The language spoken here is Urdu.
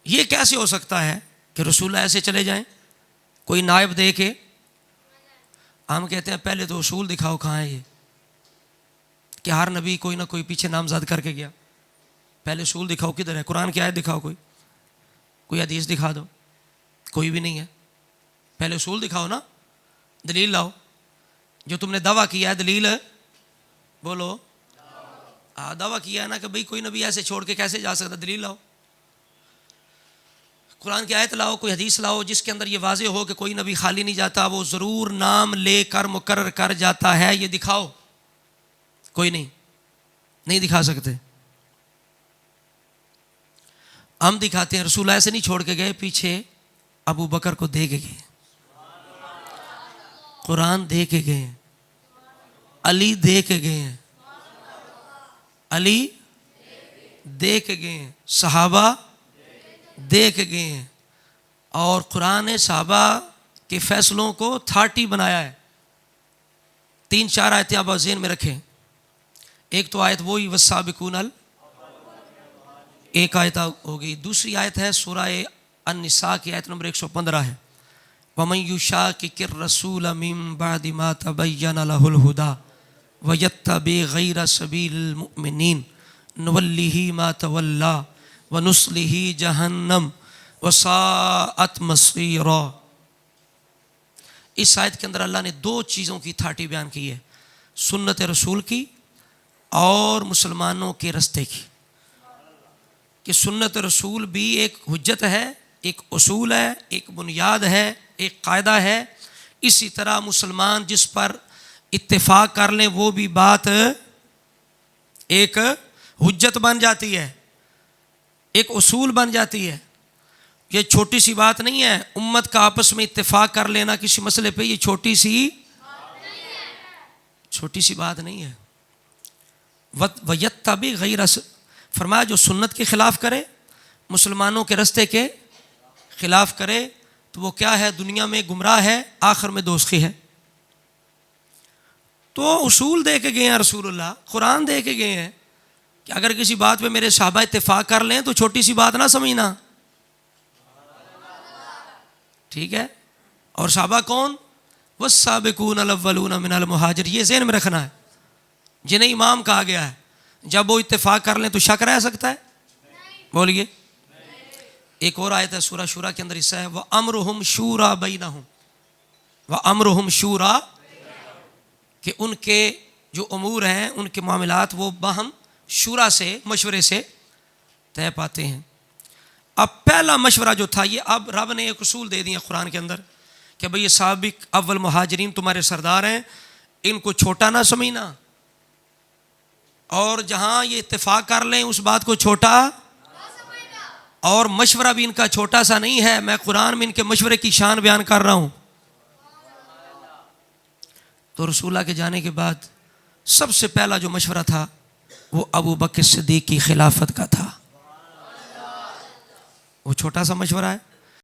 یہ کیسے ہو سکتا ہے کہ رسول اللہ ایسے چلے جائیں؟ کوئی نائب دے کے ہم کہتے ہیں پہلے تو اصول دکھاؤ کہاں ہے یہ، کہ ہر نبی کوئی نہ کوئی پیچھے نامزد کر کے گیا. پہلے اصول دکھاؤ کدھر ہے؟ قرآن کی آیت دکھاؤ، کوئی حدیث دکھا دو. کوئی بھی نہیں ہے. پہلے اصول دکھاؤ نا، دلیل لاؤ. جو تم نے دعویٰ کیا ہے دلیل بولو. دعویٰ کیا ہے نا کہ بھئی کوئی نبی ایسے چھوڑ کے کیسے جا سکتا، دلیل لاؤ. قرآن کی آیت لاؤ، کوئی حدیث لاؤ جس کے اندر یہ واضح ہو کہ کوئی نبی خالی نہیں جاتا، وہ ضرور نام لے کر مقرر کر جاتا ہے. یہ دکھاؤ. کوئی نہیں دکھا سکتے. ہم دکھاتے ہیں رسول اللہ ایسے نہیں چھوڑ کے گئے، پیچھے ابو بکر کو دے کے گئے، قرآن دے کے گئے، علی دے کے گئے ہیں، علی دے کے گئے ہیں، صحابہ دے کے گئے ہیں. اور قرآن صحابہ کے فیصلوں کو اتھارٹی بنایا ہے. 3-4 آیتیں آپ ذہن میں رکھیں. ایک تو آیت وہی والسابقون ایک آیت ہوگی. دوسری آیت ہے سورہ النساء کی آیت نمبر 115 ہے، وَمَن يُشَاقِقِ الرَّسُولَ مِن بَعْدِ مَا تَبَيَّنَ لَهُ الْهُدَىٰ وَيَتَّبِعْ غَيْرَ سَبِيلِ الْمُؤْمِنِينَ نُوَلِّهِ مَا تَوَلَّىٰ وَنُصْلِهِ جَهَنَّمَ وَسَاءَتْ مَصِيرًا. اس آیت کے اندر اللہ نے 2 چیزوں کی اتھارٹی بیان کی ہے، سنت رسول کی اور مسلمانوں کے رستے کی. کہ سنت رسول بھی ایک حجت ہے، ایک اصول ہے، ایک بنیاد ہے، ایک قاعدہ ہے. اسی طرح مسلمان جس پر اتفاق کر لیں وہ بھی بات ایک حجت بن جاتی ہے، ایک اصول بن جاتی ہے. یہ چھوٹی سی بات نہیں ہے. امت کا آپس میں اتفاق کر لینا کسی مسئلے پہ، یہ چھوٹی سی بات نہیں ہے. وَيَتَّبِعْ غَيْرَ، فرمایا جو سنت کے خلاف کرے، مسلمانوں کے رستے کے خلاف کرے تو وہ کیا ہے؟ دنیا میں گمراہ ہے، آخر میں دوزخی ہے. تو اصول دے کے گئے ہیں رسول اللہ، قرآن دے کے گئے ہیں کہ اگر کسی بات پہ میرے صحابہ اتفاق کر لیں تو چھوٹی سی بات نہ سمجھنا. ٹھیک ہے. اور صحابہ کون؟ والسابقون الاولون من المہاجر. یہ ذہن میں رکھنا ہے، جنہیں امام کہا گیا ہے. جب وہ اتفاق کر لیں تو شک رہ سکتا ہے؟ بولیے. ایک اور آیت ہے سورہ شورا کے اندر حصہ ہے وَأَمْرُهُمْ شُورَىٰ بَيْنَهُمْ، وَأَمْرُهُمْ شُورَىٰ، کہ ان کے جو امور ہیں، ان کے معاملات وہ باہم شورا سے، مشورے سے طے پاتے ہیں. اب پہلا مشورہ جو تھا یہ، اب رب نے ایک اصول دے دیا قرآن کے اندر کہ بھئی یہ سابق اول مہاجرین تمہارے سردار ہیں، ان کو چھوٹا نہ سمجھنا، اور جہاں یہ اتفاق کر لیں اس بات کو چھوٹا، اور مشورہ بھی ان کا چھوٹا سا نہیں ہے. میں قرآن میں ان کے مشورے کی شان بیان کر رہا ہوں. تو رسول اللہ کے جانے کے بعد سب سے پہلا جو مشورہ تھا وہ ابو بکر صدیق کی خلافت کا تھا. وہ چھوٹا سا مشورہ ہے؟